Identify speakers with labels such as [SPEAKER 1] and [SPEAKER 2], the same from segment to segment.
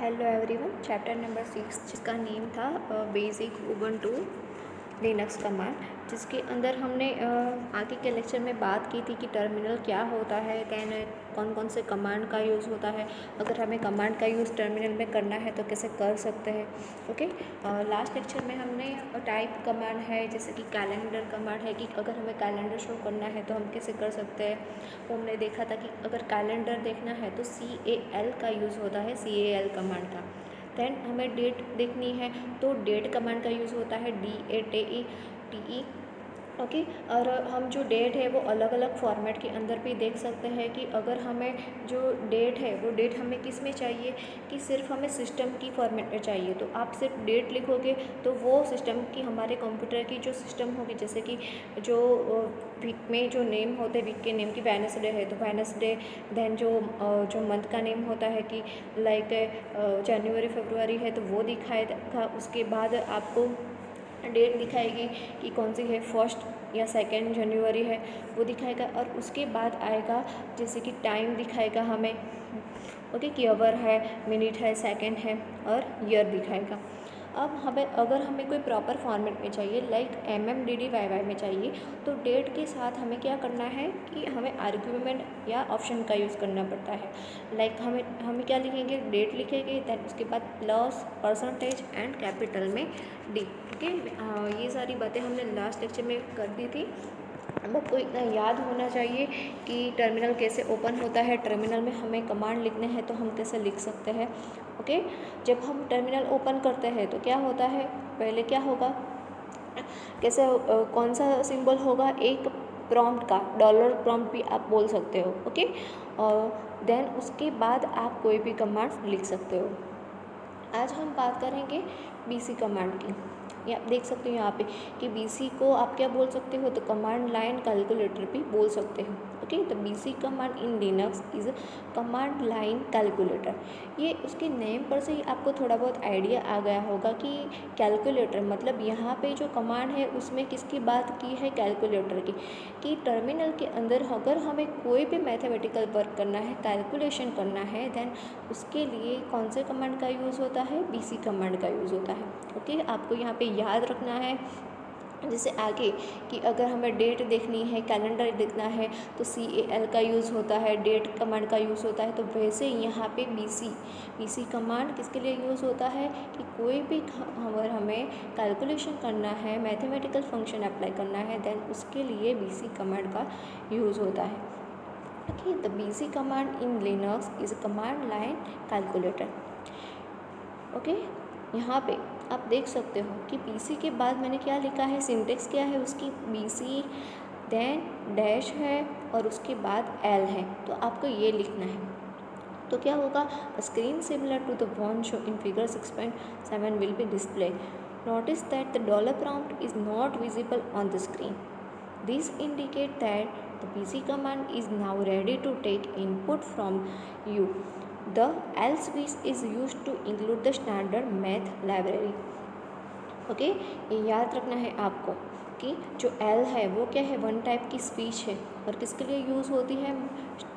[SPEAKER 1] Hello everyone, chapter number 6 जिसका name था basic Ubuntu Linux command, जिसके अंदर हमने आगे के लेक्चर में बात की थी कि टर्मिनल क्या होता है, कौन कौन से कमांड का यूज़ होता है, अगर हमें कमांड का यूज़ टर्मिनल में करना है तो कैसे कर सकते हैं। ओके, लास्ट लेक्चर में हमने टाइप कमांड है जैसे कि कैलेंडर कमांड है कि अगर हमें कैलेंडर शो करना है तो हम कैसे कर सकते हैं। तो हमने देखा था कि अगर कैलेंडर देखना है तो CAL का यूज़ होता है, CAL कमांड का। दैन हमें डेट देखनी है तो डेट कमांड का यूज़ होता है, DATE। ओके, और हम जो डेट है वो अलग अलग फॉर्मेट के अंदर भी देख सकते हैं कि अगर हमें जो डेट है वो डेट हमें किस में चाहिए, कि सिर्फ हमें सिस्टम की फॉर्मेट में चाहिए तो आप सिर्फ डेट लिखोगे तो वो सिस्टम की हमारे कंप्यूटर की जो सिस्टम होगी, जैसे कि जो वीक में जो नेम होते हैं, वीक के नेम की वेडनेसडे है तो वेडनेसडे, दैन जो मंथ का नेम होता है कि लाइक जनवरी फरवरी है तो वो दिखाएगा। उसके बाद आपको डेट दिखाएगी कि कौन सी है, फर्स्ट या सेकेंड जनवरी है वो दिखाएगा। और उसके बाद आएगा जैसे कि टाइम दिखाएगा हमें, ओके, कि आवर है, मिनट है, सेकंड है और ईयर दिखाएगा। अब अगर हमें कोई प्रॉपर फॉर्मेट में चाहिए लाइक MMDDYY में चाहिए तो डेट के साथ हमें क्या करना है कि हमें आर्ग्यूमेंट या ऑप्शन का यूज़ करना पड़ता है। लाइक हमें क्या लिखेंगे, डेट लिखेंगे, दैन उसके बाद प्लस परसेंटेज एंड कैपिटल में D। ओके, ये सारी बातें हमने लास्ट लेक्चर में कर दी थी। अब आपको इतना याद होना चाहिए कि टर्मिनल कैसे ओपन होता है, टर्मिनल में हमें कमांड लिखने हैं तो हम कैसे लिख सकते हैं। ओके, जब हम टर्मिनल ओपन करते हैं तो क्या होता है, पहले क्या होगा, कैसे कौन सा सिंबल होगा, एक प्रॉम्प्ट का, डॉलर प्रॉम्प्ट भी आप बोल सकते हो। ओके, और देन उसके बाद आप कोई भी कमांड लिख सकते हो। आज हम बात करेंगे BC कमांड की। ये आप देख सकते हो यहाँ पे कि BC को आप क्या बोल सकते हो, तो कमांड लाइन कैलकुलेटर भी बोल सकते हो। ओके, तो BC command in Linux is command line calculator. ये उसके नेम पर से ही आपको थोड़ा बहुत आइडिया आ गया होगा कि कैलकुलेटर मतलब यहाँ पे जो कमांड है उसमें किसकी बात की है, कैलकुलेटर की। कि टर्मिनल के अंदर अगर हमें कोई भी मैथमेटिकल वर्क करना है, कैलकुलेशन करना है, देन उसके लिए कौन से कमांड का यूज़ होता है, BC कमांड का यूज़ होता है। ओके, आपको यहाँ पे याद रखना है। जैसे आगे कि अगर हमें डेट देखनी है, कैलेंडर देखना है तो CAL का यूज़ होता है, डेट कमांड का यूज़ होता है। तो वैसे यहाँ पे BC कमांड किसके लिए यूज़ होता है कि कोई भी अगर हमें कैलकुलेशन करना है, मैथमेटिकल फंक्शन अप्लाई करना है, देन उसके लिए BC कमांड का यूज़ होता है। Okay, the BC command in Linux is command line calculator. Okay, यहाँ पे आप देख सकते हो कि BC के बाद मैंने क्या लिखा है, सिंटेक्स क्या है उसकी, BC देन डैश है और उसके बाद L है। तो आपको ये लिखना है। तो क्या होगा, screen similar to the one show in figure 6.7 will be display. Notice that the dollar prompt is not visible on the screen. This indicate that the BC command is now ready to take input from you. The L switch is used to include the standard math library. Okay, ये याद रखना है आपको कि जो L है वो क्या है, वन टाइप की स्पीच है और किसके लिए यूज़ होती है,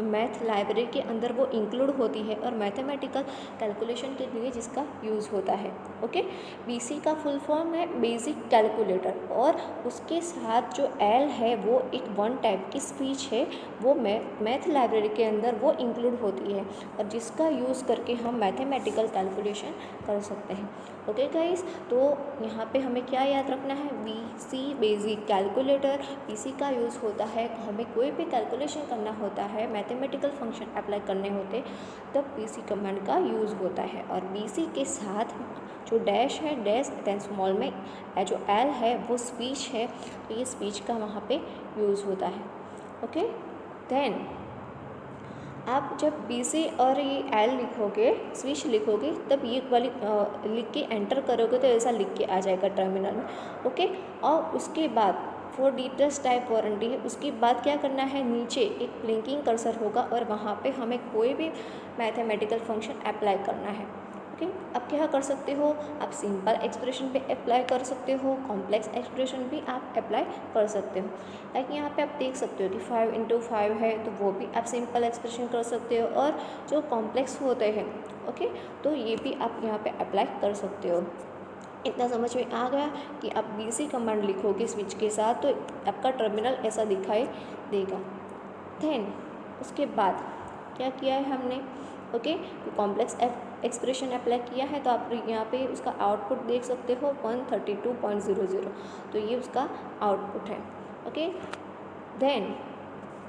[SPEAKER 1] मैथ लाइब्रेरी के अंदर वो इंक्लूड होती है और मैथमेटिकल कैलकुलेशन के लिए जिसका यूज़ होता है। ओके, BC का फुल फॉर्म है बेसिक कैलकुलेटर और उसके साथ जो L है वो एक वन टाइप की स्पीच है, वो मैथ लाइब्रेरी के अंदर वो इंक्लूड होती है और जिसका यूज़ करके हम मैथमेटिकल कैलकुलेशन कर सकते हैं। ओके गाइस, तो यहाँ पे हमें क्या याद रखना है, BC बेसिक कैलकुलेटर। BC का यूज़ होता है हमें कोई भी कैलकुलेशन करना होता है, मैथमेटिकल फंक्शन अप्लाई करने होते तब BC कमांड का यूज़ होता है। और BC के साथ जो डैश है, डैश दैन स्मॉल में जो L है वो स्पीच है, तो ये स्पीच का वहाँ पे यूज़ होता है। ओके, देन आप जब BC और ये L लिखोगे, स्विच लिखोगे, तब ये वाली लिख के एंटर करोगे तो ऐसा लिख के आ जाएगा टर्मिनल में। ओके, और उसके बाद फॉर डिटेल्स टाइप वारंटी है, उसके बाद क्या करना है, नीचे एक ब्लिंकिंग कर्सर होगा और वहाँ पे हमें कोई भी मैथमेटिकल फंक्शन अप्लाई करना है। ओके। अब क्या कर सकते हो, आप सिंपल एक्सप्रेशन पे अप्लाई कर सकते हो, कॉम्प्लेक्स एक्सप्रेशन भी आप अप्लाई कर सकते हो। लाइक यहाँ पे आप देख सकते हो कि 5 × 5 है, तो वो भी आप सिंपल एक्सप्रेशन कर सकते हो, और जो कॉम्प्लेक्स होते हैं ओके, तो ये भी आप यहाँ पे अप्लाई कर सकते हो। इतना समझ में आ गया कि आप BC कमांड लिखोगे स्विच के साथ तो आपका टर्मिनल ऐसा दिखाई देगा। देन उसके बाद क्या किया है हमने, ओके, कॉम्प्लेक्स एक्सप्रेशन अप्लाई किया है, तो आप यहाँ पे उसका आउटपुट देख सकते हो 132.00, तो ये उसका आउटपुट है। ओके, देन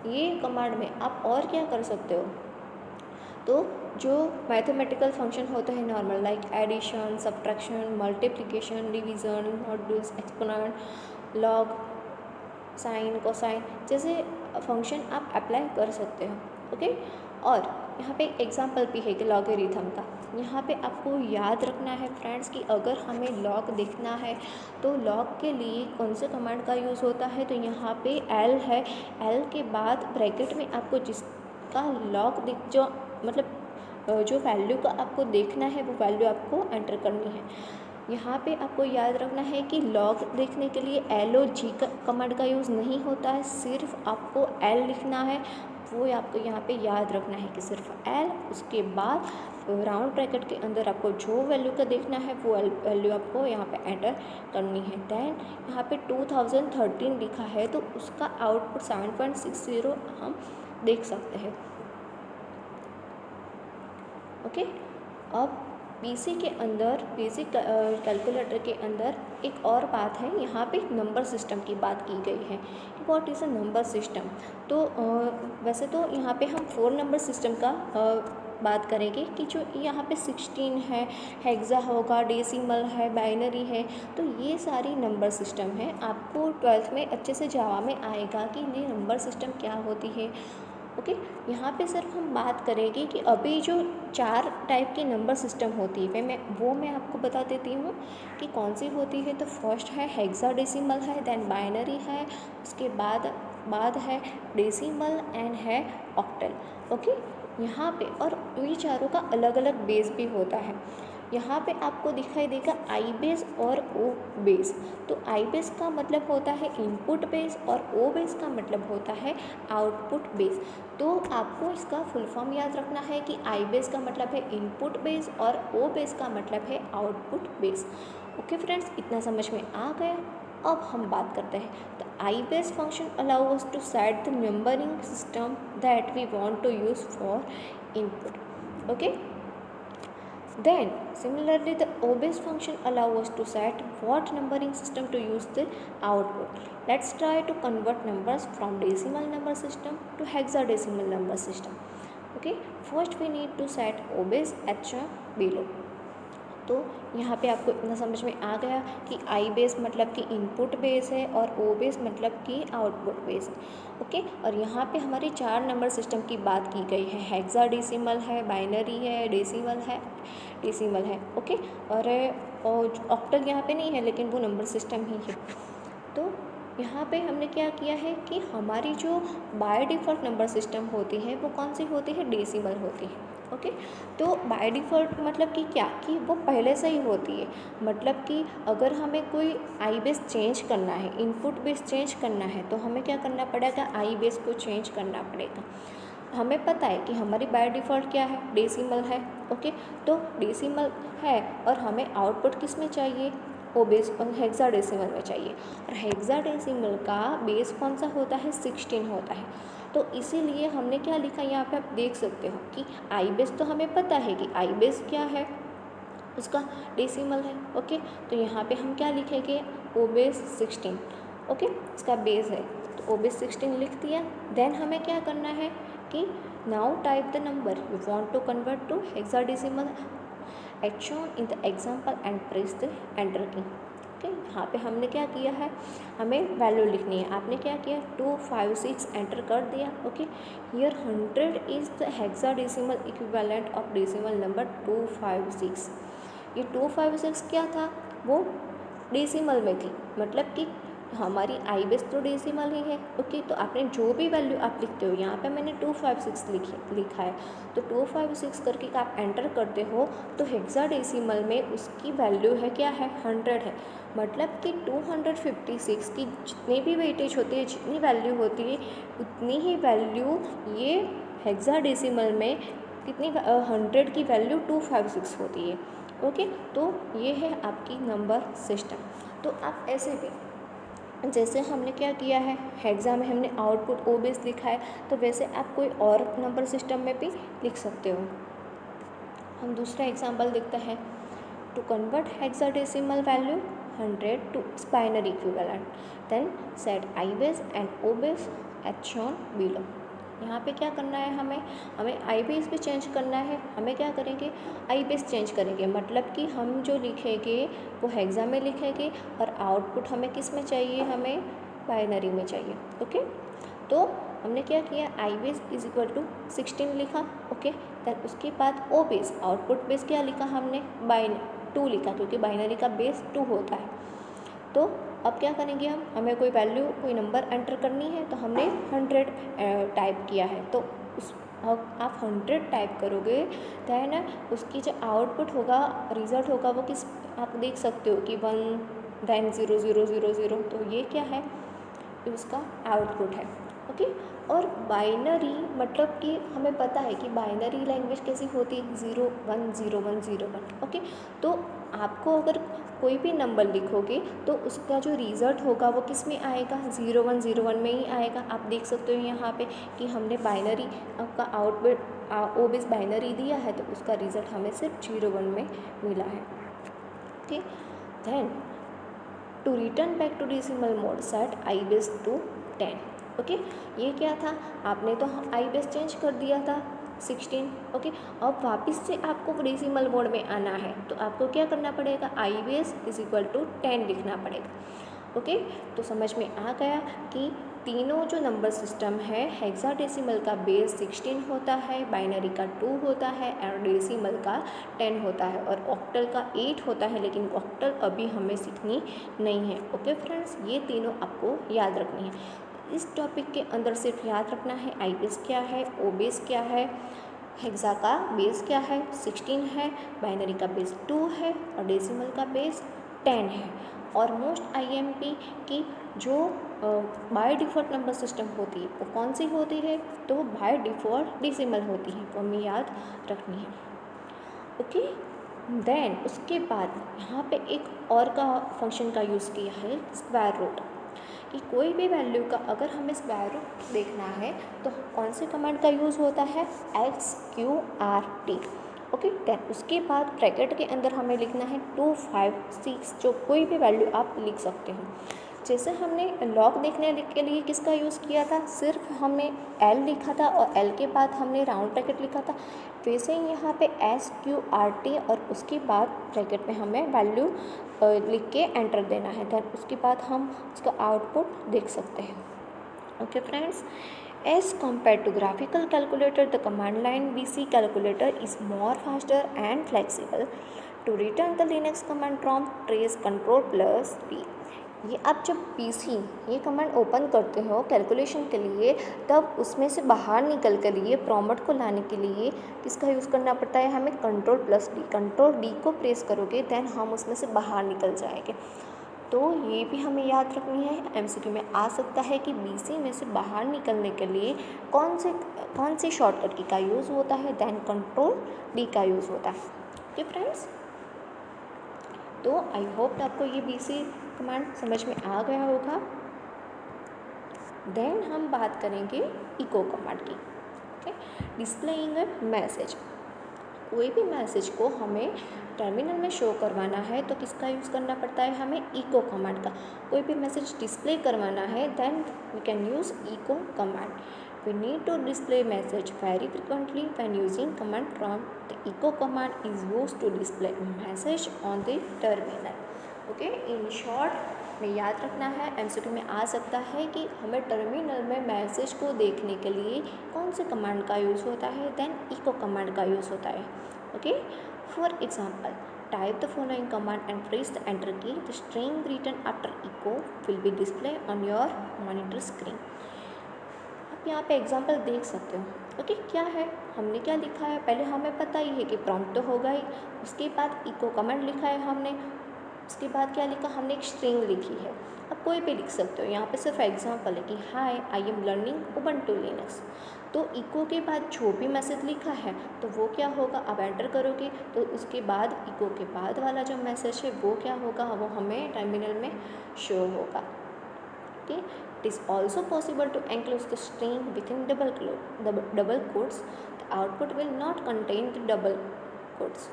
[SPEAKER 1] ये कमांड में आप और क्या कर सकते हो, तो जो मैथमेटिकल फंक्शन होते हैं normal, like addition, subtraction, multiplication, division, modules, exponent, log, sine, cosine जैसे फंक्शन आप अप्लाई कर सकते हो। ओके, और यहाँ पे एग्जांपल भी है कि लॉगरिथम का। यहाँ पे आपको याद रखना है फ्रेंड्स कि अगर हमें लॉग देखना है तो लॉग के लिए कौन से कमांड का यूज़ होता है, तो यहाँ पे एल है, एल के बाद ब्रैकेट में आपको जिसका लॉग दिख जो मतलब जो वैल्यू का आपको देखना है वो वैल्यू आपको एंटर करनी है। यहाँ पे आपको याद रखना है कि लॉग देखने के लिए एल और जी का कमांड का यूज़ नहीं होता है, सिर्फ आपको एल लिखना है, वो आपको यहाँ पे याद रखना है कि सिर्फ एल, उसके बाद राउंड ब्रैकेट के अंदर आपको जो वैल्यू का देखना है वो वैल्यू आपको यहाँ पे एंटर करनी है। देन यहाँ पे 2013 लिखा है तो उसका आउटपुट 7.60 हम देख सकते हैं। ओके, अब BC के अंदर, बेसिक कैलकुलेटर के अंदर एक और बात है, यहाँ पे नंबर सिस्टम की बात की गई है। What is a number system, तो वैसे तो यहाँ पे हम 4 नंबर सिस्टम का बात करेंगे कि जो यहाँ पे 16 है, हेक्सा होगा, डेसिमल है, बाइनरी है, तो ये सारी नंबर सिस्टम है। आपको 12th में अच्छे से जावा में आएगा कि ये नंबर सिस्टम क्या होती है। ओके, यहाँ पे सिर्फ हम बात करेंगे कि अभी जो 4 टाइप की नंबर सिस्टम होती है मैं आपको बता देती हूँ कि कौन सी होती है। तो फर्स्ट है हेक्साडेसिमल है, देन बाइनरी है, उसके बाद है डेसिमल एंड है ऑक्टल। ओके, यहाँ पे और ये चारों का अलग अलग बेस भी होता है। यहाँ पे आपको दिखाई देगा आई बेस और ओ बेस। तो आई बेस का मतलब होता है इनपुट बेस और ओ बेस का मतलब होता है आउटपुट बेस। तो आपको इसका फुल फॉर्म याद रखना है कि आई बेस का मतलब है इनपुट बेस और ओ बेस का मतलब है आउटपुट बेस। ओके फ्रेंड्स, इतना समझ में आ गया। अब हम बात करते हैं, तो I base function allow us to set the numbering system that we want to use for input. Okay, then similarly the O-base function allow us to set what numbering system to use the output. Let's try to convert numbers from decimal number system to hexadecimal number system. Okay, first we need to set O-base as below. तो यहाँ पे आपको इतना समझ में आ गया कि आई base मतलब कि इनपुट बेस है और ओ बेस मतलब कि आउटपुट बेस है। ओके, और यहाँ पे हमारी 4 नंबर सिस्टम की बात की गई है, हेक्साडेसिमल है, बाइनरी है, डेसिमल है। ओके, और ऑक्टल यहाँ पे नहीं है लेकिन वो नंबर सिस्टम ही है। तो यहाँ पे हमने क्या किया है कि हमारी जो बाय डिफ़ॉल्ट नंबर सिस्टम होती है वो कौन सी होती है, डेसिमल होती है। ओके, तो बाय डिफ़ॉल्ट मतलब कि क्या कि वो पहले से ही होती है। मतलब कि अगर हमें कोई आई बेस चेंज करना है, इनपुट बेस चेंज करना है, तो हमें क्या करना पड़ेगा, आई बेस को चेंज करना पड़ेगा। हमें पता है कि हमारी बाय डिफ़ॉल्ट क्या है, डेसिमल है। ओके, तो डेसिमल है और हमें आउटपुट किस में चाहिए, ओ बेस हेक्साडेसिमल में चाहिए। और हेक्साडेसिमल का बेस कौन सा होता है, 16 होता है। तो इसीलिए हमने क्या लिखा, यहाँ पे आप देख सकते हो कि आई बेस तो हमें पता है कि आई बेस क्या है, उसका डेसिमल है। ओके, तो यहाँ पे हम क्या लिखेंगे, ओ बेस 16। ओके, इसका बेस है तो ओ बेस 16 लिख दिया। देन हमें क्या करना है कि now type the number you want to convert to hexadecimal as shown in the example and press the enter की। ओके, यहाँ पे हमने क्या किया है, हमें वैल्यू लिखनी है। आपने क्या किया, 256 एंटर कर दिया। Okay, here 100 is the hexadecimal equivalent of decimal number 256। ये 256 क्या था, वो डेसिमल में थी, मतलब कि हमारी आई बेस तो डेसिमल ही है। ओके, तो आपने जो भी वैल्यू आप लिखते हो, यहाँ पे मैंने 256 लिखा है, तो 256 करके आप एंटर करते हो तो हेक्साडेसिमल में उसकी वैल्यू है क्या है, 100 है। मतलब कि 256 की जितनी भी वेटेज होती है, जितनी वैल्यू होती है, उतनी ही वैल्यू ये हेक्साडेसिमल में कितनी 100 की वैल्यू 256 होती है। ओके, तो ये है आपकी नंबर सिस्टम। तो आप ऐसे भी, जैसे हमने क्या किया है, हेक्सा में हमने आउटपुट ओ बेस लिखा है, तो वैसे आप कोई और नंबर सिस्टम में भी लिख सकते हो। हम दूसरा एग्जांपल देखते हैं। To convert hexadecimal value 100 to binary equivalent, then set I base and O base as shown below. यहाँ पे क्या करना है, हमें आई बेस भी चेंज करना है। हमें क्या करेंगे, आई बेस चेंज करेंगे, मतलब कि हम जो लिखेंगे वो हेक्सा में लिखेंगे और आउटपुट हमें किस में चाहिए, हमें बाइनरी में चाहिए। ओके, तो हमने क्या किया, आई बेस इज इक्वल टू 16 लिखा। ओके, देन उसके बाद ओ बेस, आउटपुट बेस क्या लिखा हमने, 2 लिखा, क्योंकि बाइनरी का बेस 2 होता है। तो अब क्या करेंगे हमें कोई वैल्यू, कोई नंबर एंटर करनी है, तो हमने 100 टाइप किया है, तो उस आप 100 टाइप करोगे दैन उसकी जो आउटपुट होगा, रिज़ल्ट होगा, वो किस, आप देख सकते हो कि 1 दैन 0 0 0 0, तो ये क्या है, ये उसका आउटपुट है। ओके, और बाइनरी मतलब कि हमें पता है कि बाइनरी लैंग्वेज कैसी होती है, 0 1 0 1 0 1। ओके, तो आपको अगर कोई भी नंबर लिखोगे तो उसका जो रिज़ल्ट होगा वो किस में आएगा, 0 1 0 1 में ही आएगा। आप देख सकते हो यहाँ पे कि हमने बाइनरी का आउटपुट ओ बेस बाइनरी दिया है, तो उसका रिज़ल्ट हमें सिर्फ 0 1 में मिला है। ठीक, then to return back to decimal mode set I base to 10। Okay, ये क्या था, आपने तो आई बेस चेंज कर दिया था 16। ओके, अब वापस से आपको डेसिमल मोड में आना है, तो आपको क्या करना पड़ेगा, आई बेस इज इक्वल टू 10 लिखना पड़ेगा। ओके, तो समझ में आ गया कि तीनों जो नंबर सिस्टम है, हेक्साडेसिमल का बेस 16 होता है, बाइनरी का 2 होता है और डेसिमल का 10 होता है, और ऑक्टल का 8 होता है, लेकिन ऑक्टल अभी हमें सीखनी नहीं है। ओके फ्रेंड्स, ये तीनों आपको याद रखनी है। इस टॉपिक के अंदर सिर्फ याद रखना है आई बेस क्या है, ओ बेस क्या है, हेक्सा का बेस क्या है, 16 है, बाइनरी का बेस 2 है और डेसिमल का बेस 10 है। और मोस्ट आईएमपी की जो बाय डिफ़ॉल्ट नंबर सिस्टम होती है वो कौन सी होती है, तो वो बाय डिफ़ॉल्ट डेसिमल होती है, वो हमें याद रखनी है। ओके, देन उसके बाद यहाँ पे एक और का फंक्शन का यूज़ किया है, स्क्वायर रूट, कि कोई भी वैल्यू का अगर हमें स्क्वायर रूट देखना है तो कौन से कमांड का यूज़ होता है, XQRT। ओके, देन उसके बाद ब्रैकेट के अंदर हमें लिखना है 256, जो कोई भी वैल्यू आप लिख सकते हो। जैसे हमने लॉग देखने के लिए किसका यूज़ किया था, सिर्फ हमने L लिखा था और L के बाद हमने राउंड ब्रैकेट लिखा था, वैसे ही यहाँ पे SQRT और उसके बाद ब्रैकेट में हमें वैल्यू लिख के एंटर देना है, देन उसके बाद हम उसका आउटपुट देख सकते हैं। Okay friends, as compare to graphical calculator the command line BC calculator is more faster and flexible to return the Linux command prompt trace Ctrl+P। ये आप जब PC ये कमांड ओपन करते हो कैलकुलेशन के लिए, तब उसमें से बाहर निकल के लिए प्रॉम्प्ट को लाने के लिए किसका यूज़ करना पड़ता है, हमें Ctrl+D। Ctrl+D को प्रेस करोगे देन हम उसमें से बाहर निकल जाएंगे। तो ये भी हमें याद रखनी है, MCQ में आ सकता है कि BC में से बाहर निकलने के लिए कौन से शॉर्टकट की का यूज़ होता है, देन Ctrl+D का यूज़ होता है। ओके फ्रेंड्स, तो आई होप आपको ये BC कमांड समझ में आ गया होगा। देन हम बात करेंगे इको कमांड की। ओके, डिस्प्लेइंग अ मैसेज, कोई भी मैसेज को हमें टर्मिनल में शो करवाना है तो किसका यूज़ करना पड़ता है, हमें इको कमांड का। कोई भी मैसेज डिस्प्ले करवाना है then we can use echo command. We need to display message very frequently when using command prompt. The echo command is used to display message on the terminal. Okay, in short में याद रखना है, MCQ में आ सकता है कि हमें terminal में मैसेज को देखने के लिए कौन से कमांड का यूज़ होता है, देन इको कमांड का यूज़ होता है। Okay, for example type the following command and press the enter key. The string written after echo will be displayed on your monitor screen. आप यहाँ पे एग्जाम्पल देख सकते हो. ओके, क्या है, हमने क्या लिखा है, पहले हमें पता ही है कि प्रॉम्प्ट तो होगा ही, उसके बाद इको कमांड लिखा है हमने, उसके बाद क्या लिखा, हमने एक स्ट्रिंग लिखी है. अब कोई भी लिख सकते हो, यहाँ पे सिर्फ एग्जांपल है कि hi I am learning Ubuntu Linux. तो इको के बाद जो भी मैसेज लिखा है तो वो क्या होगा, आप एंटर करोगे तो उसके बाद इको के बाद वाला जो मैसेज है वो क्या होगा, वो हमें टर्मिनल में शो होगा. Okay, it is also possible to enclose the string within double quotes. The output will not contain the double quotes.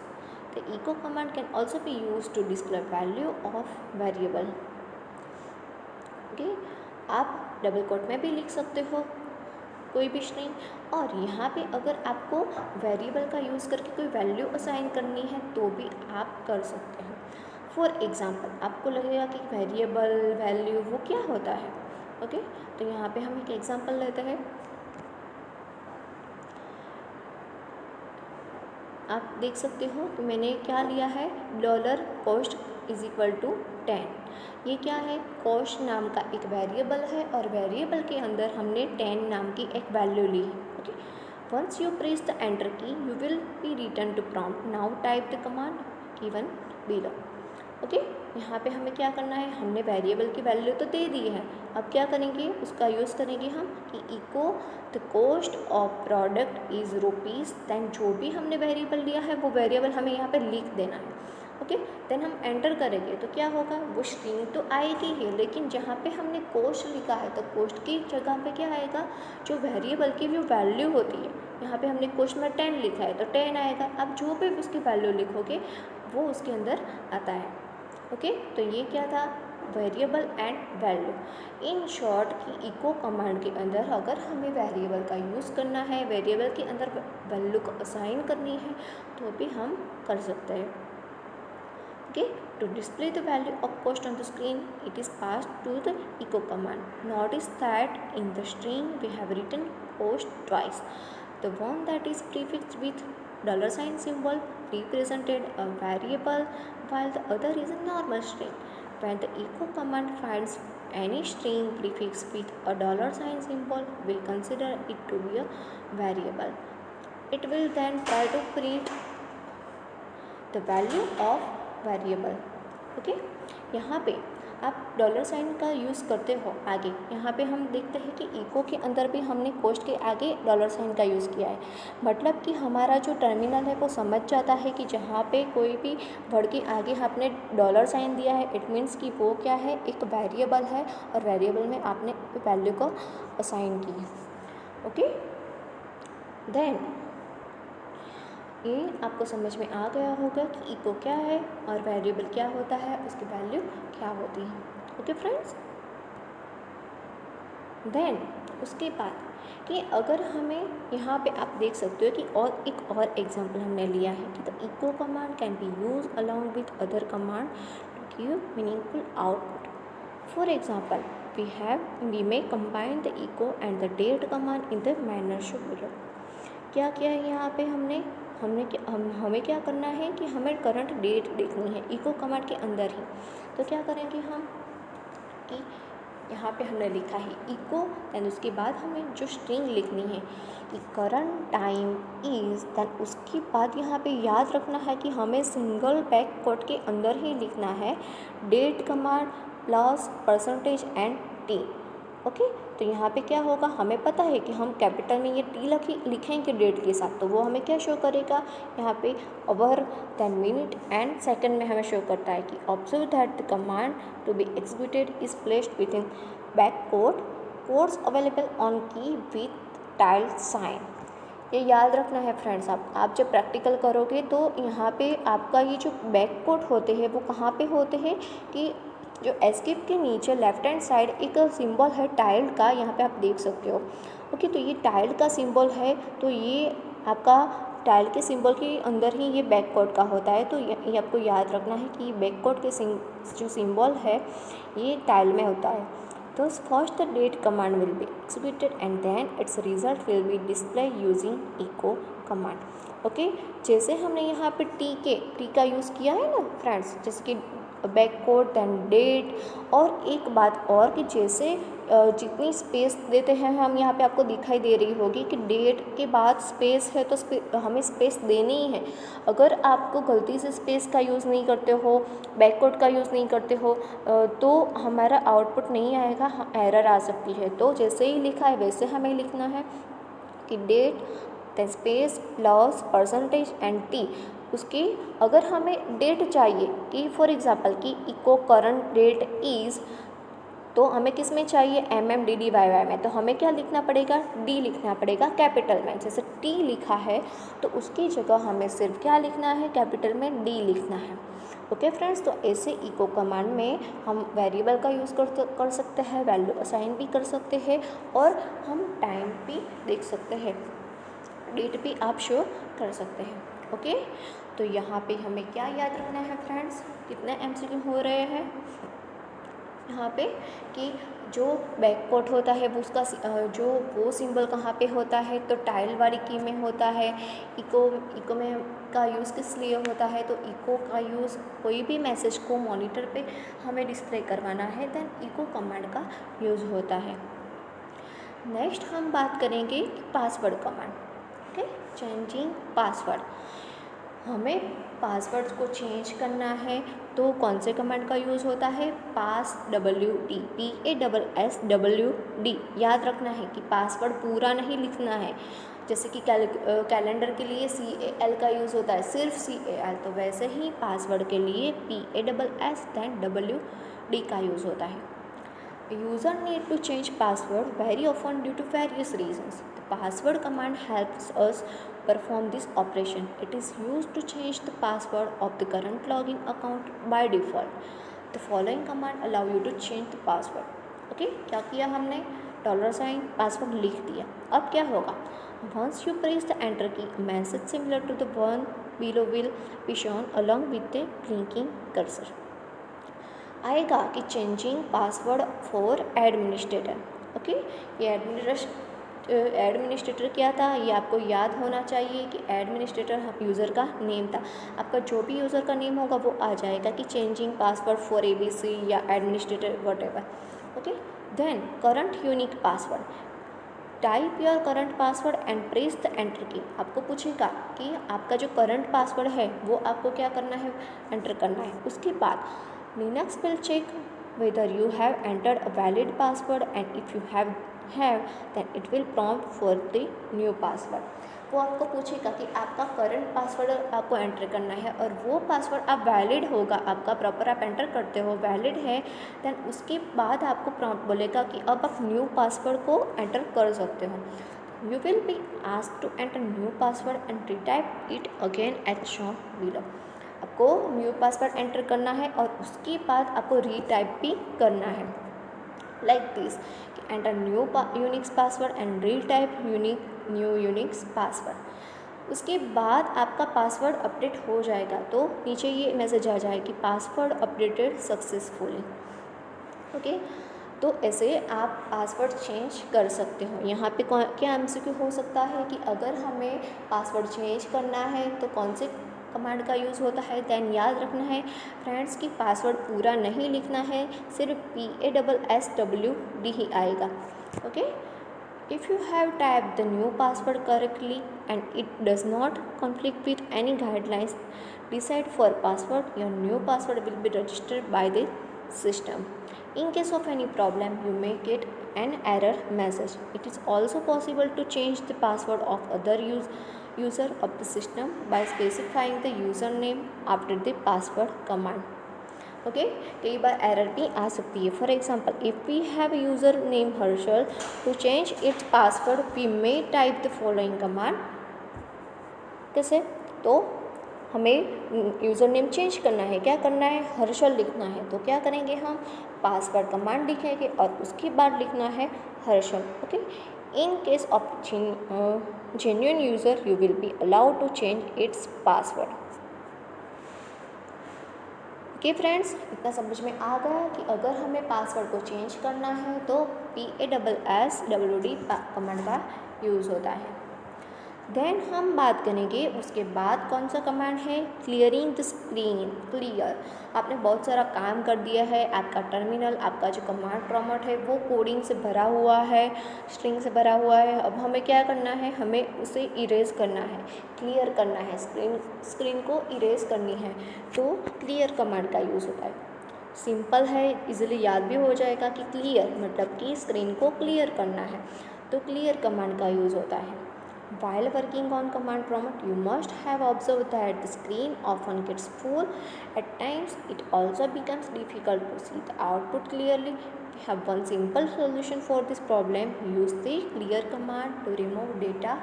[SPEAKER 1] The echo command can also be used to display value of variable. Okay, आप double coat में भी लिख सकते हो कोई भी string, और यहाँ पे अगर आपको वेरिएबल का यूज़ करके कोई वैल्यू असाइन करनी है तो भी आप कर सकते हैं. फॉर एग्जांपल, आपको लगेगा कि वेरिएबल वैल्यू वो क्या होता है. ओके, तो यहाँ पे हम एक एग्जांपल लेते हैं. आप देख सकते हो कि मैंने क्या लिया है, $cost = 10. ये क्या है, cost नाम का एक वेरिएबल है और वेरिएबल के अंदर हमने 10 नाम की एक वैल्यू ली है. Okay, once you press the enter key you will be return to prompt. Now type the command given below. Okay, यहाँ पे हमें क्या करना है, हमने वेरिएबल की वैल्यू तो दे दी है, अब क्या करेंगे, उसका यूज़ करेंगे हम कि echo the cost of product is rupees. Then जो भी हमने वेरिएबल लिया है वो वेरिएबल हमें यहाँ पे लिख देना है. ओके, देन हम एंटर करेंगे तो क्या होगा, वो स्ट्रिंग तो आएगी ही, लेकिन जहाँ पे हमने कॉस्ट लिखा है तो कॉस्ट की जगह पे क्या आएगा, जो वेरिएबल की जो वैल्यू होती है, यहाँ पे हमने कॉस्ट में 10 लिखा है तो 10 आएगा. अब जो भी उसकी वैल्यू लिखोगे वो उसके अंदर आता है. ओके, तो ये क्या था, variable and value. In short की इको कमांड के अंदर अगर हमें वेरिएबल का यूज़ करना है, वेरिएबल के अंदर वैल्यू को असाइन करनी है तो भी हम कर सकते हैं. Okay, to display the value of cost on the screen it is passed to the echo command. Notice that in the string we have written cost twice. The one that is prefixed with $sign symbol represented a variable while the other is a normal string. When the echo command finds any string prefixed with a $sign symbol, will consider it to be a variable. It will then try to print the value of variable. Okay, यहाँ पे आप $sign का use करते हो आगे. यहाँ पे हम देखते हैं कि इको के अंदर भी हमने कॉस्ट के आगे $sign का यूज़ किया है. मतलब कि हमारा जो टर्मिनल है वो समझ जाता है कि जहाँ पे कोई भी वर्ड के आगे आपने $sign दिया है इट मीन्स कि वो क्या है, एक वेरिएबल है और वेरिएबल में आपने वैल्यू को असाइन की है. ओके, देन ये आपको समझ में आ गया होगा कि इको क्या है और वेरिएबल क्या होता है, उसकी वैल्यू क्या होती है. ओके फ्रेंड्स, देन उसके बाद कि अगर हमें यहाँ पे आप देख सकते हो कि और एक और एग्जांपल हमने लिया है कि the echo command can be use along with other command to give meaningful output. For example, we may combine the echo and the date command in the manner show below. क्या किया है यहाँ पे हमें क्या करना है कि हमें करंट डेट देखनी है इको कमांड के अंदर ही. तो क्या करेंगे हम कि यहाँ पे हमने लिखा है इको, दैन उसके बाद हमें जो स्ट्रिंग लिखनी है कि करंट टाइम इज़, दैन उसके बाद यहाँ पे याद रखना है कि हमें सिंगल बैक कोट के अंदर ही लिखना है date command plus % and T. Okay, तो यहाँ पे क्या होगा, हमें पता है कि हम कैपिटल में ये टी लिखेंगे डेट के साथ तो वो हमें क्या शो करेगा, यहाँ पे hour, then minute and second में हमें शो करता है कि observe that the command to be executed is placed within back quote codes available on key with tilde sign. ये याद रखना है फ्रेंड्स. आप जब प्रैक्टिकल करोगे तो यहाँ पे आपका ये जो बैक कोट होते हैं वो कहाँ पे होते हैं कि जो एस्केप के नीचे लेफ्ट हैंड साइड एक सिंबल है टाइल्ड का, यहाँ पे आप देख सकते हो. ओके, तो ये टाइल्ड का सिंबल है तो ये आपका टाइल्ड के सिंबल के अंदर ही ये बैक कोड का होता है. तो ये आपको याद रखना है कि बैक कोड के जो सिंबल है ये टाइल्ड में होता है. तो first the date command will be executed and then its result will be display using echo command. Okay, जैसे हमने यहाँ पे टी का यूज़ किया है ना फ्रेंड्स, जैसे कि बैककोड दैन डेट। और एक बात और कि जैसे जितनी स्पेस देते हैं हम, यहाँ पे आपको दिखाई दे रही होगी कि डेट के बाद स्पेस है तो हमें स्पेस देनी ही है। अगर आपको गलती से स्पेस का यूज़ नहीं करते हो, बैककोड का यूज़ नहीं करते हो, तो हमारा आउटपुट नहीं आएगा, एरर आ सकती है। तो जैसे ही लिखा है वैसे हमें लिखना है कि date then space plus percentage and T. उसकी अगर हमें डेट चाहिए कि फॉर एग्जांपल कि इको करंट डेट इज़, तो हमें किस में चाहिए, MMDDYY में, तो हमें क्या लिखना पड़ेगा, डी लिखना पड़ेगा कैपिटल में। जैसे टी लिखा है तो उसकी जगह हमें सिर्फ क्या लिखना है, कैपिटल में डी लिखना है। ओके फ्रेंड्स, तो ऐसे इको कमांड में हम वेरिएबल का यूज़ कर सकते हैं, वैल्यू असाइन भी कर सकते हैं, और हम टाइम भी देख सकते हैं, डेट भी आप शो कर सकते हैं। ओके, तो यहाँ पे हमें क्या याद रखना है फ्रेंड्स, कितने MCQ हो रहे हैं यहाँ पे, कि जो बैककोड होता है वो उसका जो वो सिंबल कहाँ पे होता है, तो टाइल वाली की में होता है। इको में का यूज़ किस लिए होता है, तो इको का यूज़ कोई भी मैसेज को मॉनिटर पे हमें डिस्प्ले करवाना है, देन इको कमांड का यूज़ होता है। नेक्स्ट हम बात करेंगे password command. Okay, changing password, हमें पासवर्ड को चेंज करना है तो कौन से कमांड का यूज़ होता है, पास WD, PASSWD। याद रखना है कि पासवर्ड पूरा नहीं लिखना है, जैसे कि कैलेंडर के लिए CAL का यूज़ होता है, सिर्फ CAL, तो वैसे ही पासवर्ड के लिए PASS दैन WD का यूज़ होता है। User need to change password very often due to various reasons. The password command helps us perform this operation. It is used to change the password of the current login account by default. The following command allow you to change the password. Okay, क्या किया हमने, $, password लिख दिया। अब क्या होगा, once you press the enter key, a message similar to the one below will be shown along with the blinking cursor आएगा कि changing password for administrator. Okay, ये एडमिनिस्ट्रेटर क्या था, ये आपको याद होना चाहिए कि एडमिनिस्ट्रेटर यूज़र का नेम था। आपका जो भी यूज़र का नेम होगा वो आ जाएगा कि चेंजिंग पासवर्ड फॉर ABC या administrator whatever. Okay, then current unique password, type your current password and press the enter key. आपको पूछेगा कि आपका जो करंट पासवर्ड है वो आपको क्या करना है, एंटर करना है। उसके बाद Linux will check whether you have entered a valid password, and if you have then it will prompt for the new password. वो आपको पूछेगा कि आपका करंट पासवर्ड आपको एंटर करना है और वो पासवर्ड आप वैलिड होगा, आपका प्रॉपर आप एंटर करते हो, वैलिड है, देन उसके बाद आपको प्रॉम्प्ट बोलेगा कि अब आप न्यू पासवर्ड को एंटर कर सकते हो। You will be asked to enter new password and retype it again as shown below. आपको न्यू पासवर्ड एंटर करना है और उसके बाद आपको रीटाइप भी करना है, like this, enter new Unix password and retype new Unix password. उसके बाद आपका पासवर्ड अपडेट हो जाएगा, तो नीचे ये मैसेज आ जाए कि पासवर्ड अपडेटेड सक्सेसफुली। ओके, तो ऐसे आप पासवर्ड चेंज कर सकते हो। यहाँ पे क्या MCQ हो सकता है कि अगर हमें पासवर्ड चेंज करना है तो कौन से कमांड का यूज़ होता है, देन याद रखना है फ्रेंड्स कि पासवर्ड पूरा नहीं लिखना है, सिर्फ PASSWD ही आएगा। Okay, if you have typed the new password correctly and it does not conflict with any guidelines decide for password, your new password will be registered by the system. In case of any problem, you may get an error message. It is also possible to change the password of other user of the system by specifying the username after the password command. Okay, कई बार error भी आ सकती है। For example, if we have user name Harshal, to change its password we may type the following command. कैसे, तो हमें user name change करना है, क्या करना है, हर्षल लिखना है, तो क्या करेंगे हम, पासवर्ड कमांड लिखेंगे और उसके बाद लिखना है Harshal. Okay, in case of genuine user you will be allowed to change its password. Okay friends, इतना समझ में आ गया कि अगर हमें पासवर्ड को चेंज करना है तो PASSWD कमांड का यूज़ होता है। देन हम बात करेंगे उसके बाद कौन सा कमांड है, क्लियरिंग द स्क्रीन। क्लियर, आपने बहुत सारा काम कर दिया है, आपका टर्मिनल, आपका जो कमांड प्रॉम्प्ट है वो कोडिंग से भरा हुआ है, स्ट्रिंग से भरा हुआ है। अब हमें क्या करना है, हमें उसे इरेज करना है, क्लियर करना है, स्क्रीन को इरेज करनी है, तो क्लियर कमांड का यूज़ होता है। सिंपल है, इजीली याद भी हो जाएगा कि क्लियर मतलब कि स्क्रीन को क्लियर करना है, तो क्लियर कमांड का यूज़ होता है। While working on command prompt, you must have observed that the screen often gets full. At times, it also becomes difficult to see the output clearly. We have one simple solution for this problem. Use the clear command to remove data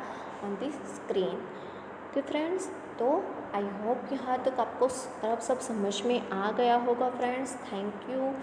[SPEAKER 1] on the screen. Okay friends, तो I hope यहाँ तक आपको सब समझ में आ गया होगा friends. Thank you.